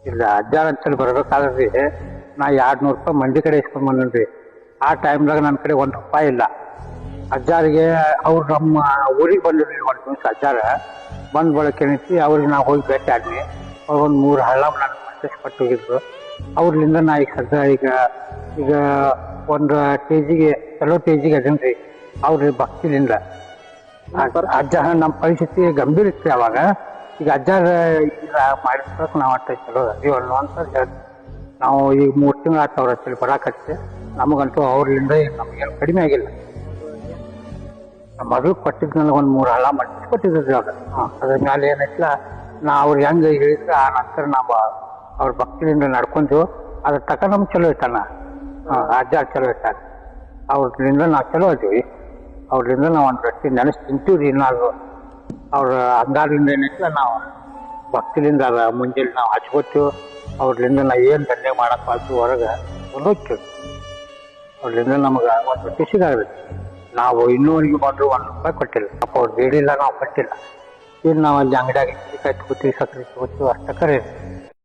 ಇಲ್ಲ ಅಜ್ಜಾರ ಅಂತೇಳಿ ಬರ್ಬೇಕಾದ್ರಿ ನಾ 200 ರೂಪಾಯಿ ಮಂದಿ ಕಡೆ ಇಸ್ಕೊಂಡ್ ಬಂದ್ರಿ. ಆ ಟೈಮ್ದಾಗ ನನ್ನ ಕಡೆ ₹1 ಇಲ್ಲ. ಅಜ್ಜಾರಿಗೆ ಅವ್ರು ನಮ್ಮ ಊರಿಗೆ ಬಂದಿದ್ರಿ ಒಂದು ದಿವಸ. ಅಜ್ಜಾರ ಬಂದ ಬಳಕ ಏನೈತಿ ಅವ್ರಿಗೆ ನಾವು ಹೋಗಿ ಭೇಟಿ ಆದ್ವಿ. ಅವ್ರು ಒಂದು 3 ಹಳ್ಳ ನನ್ನ ಪರ್ಚೇಸ್ ಕೊಟ್ಟು ಹೋಗಿದ್ರು. ಅವ್ರಲಿಂದ ನಾ ಈಗ ಸದ್ಯ ಈಗ ಒಂದು ಸ್ಟೇಜಿಗೆ ಚಲೋ ಸ್ಟೇಜಿಗೆ ಅದನ್ರಿ ಅವ್ರ ಭಕ್ತಿಲಿಂದ. ಅಜ್ಜ ನಮ್ಮ ಪರಿಸ್ಥಿತಿ ಗಂಭೀರ ಇತ್ತು ಅವಾಗ. ಈಗ ಅಜ್ಜಾರ ಈಗ ಮಾಡಿಸ್ಬೇಕು ನಾವು ಅಟ್ಟ ಚಲೋ ಅದೀವಿ ಅನ್ನುವಂತ ಹೇಳ್ತೀವಿ. ನಾವು ಈಗ 3 ತಿಂಗಳು ಆಯ್ತು ಅವ್ರ ಹಚ್ಚಿ ಬರಾಕತ್ತೆ. ನಮಗಂತೂ ಅವ್ರಲಿಂದ ನಮಗೇನು ಕಡಿಮೆ ಆಗಿಲ್ಲ. ಮೊದಲು ಕೊಟ್ಟಿದ್ದು ನನಗೆ ಒಂದು 3 ಹಳ್ಳ ಮಾಡಿಸಿ ಕೊಟ್ಟಿದ್ರಿ ಅವ್ರು. ಅದ್ರ ಮೇಲೆ ಏನೈತಿಲ್ಲ ನಾ ಅವ್ರು ಹೆಂಗೆ ಹೇಳಿದ್ರೆ ಆ ನಂತರ ನಾವು ಅವ್ರ ಭಕ್ತಿಯಿಂದ ನಡ್ಕೊಂಡು ಅದ್ರ ತಕ್ಕ ನಮ್ಗೆ ಚಲೋ ಇರ್ತಾನ. ಅಜ್ಜಾರು ಚಲೋ ಇರ್ತಾನೆ. ಅವ್ರಿಂದ ನಾವು ಚಲೋ ಇದೀವಿ. ಅವ್ರಿಂದ ನಾವು ಒಂದು ರೊಟ್ಟಿ ನೆನೆಸಿ ತಿಂತೀವಿ ಇನ್ನಾದ್ರು. ಅವ್ರ ಅಂಗಾರದಿಂದ ಏನೈತಿಲ್ಲ ನಾವು ಭಕ್ತಿಲಿಂದ ಅದ ಮುಂಜಾನೆ ನಾವು ಹಚ್ಕೊತೀವಿ. ಅವ್ರಲಿಂದ ನಾವು ಏನು ದಂಧೆ ಮಾಡಕ್ಕೆ ಬಾಳ್ತು ಹೊರಗೆ ಹೋಗ್ತೀವಿ. ಅವ್ರಲಿಂದ ನಮಗೆ ಒಂದು ರೊಟ್ಟಿ ಸಿಗಾಗುತ್ತೆ. ನಾವು ಇನ್ನೂವರೆಗೆ ಬಂದರೂ ₹1 ಕೊಟ್ಟಿಲ್ಲ. ಪಾಪ ಅವ್ರು ಬೇಡಿಲ್ಲ, ನಾವು ಕೊಟ್ಟಿಲ್ಲ. ಇನ್ನು ನಾವು ಅಲ್ಲಿ ಅಂಗಡಿಯಾಗ ಕಟ್ಟಿ ಕೂತೀವಿ, ಸಕ್ಕರೆ ತಗೋತೀವಿ, ಅಷ್ಟೇ ಕರೆ.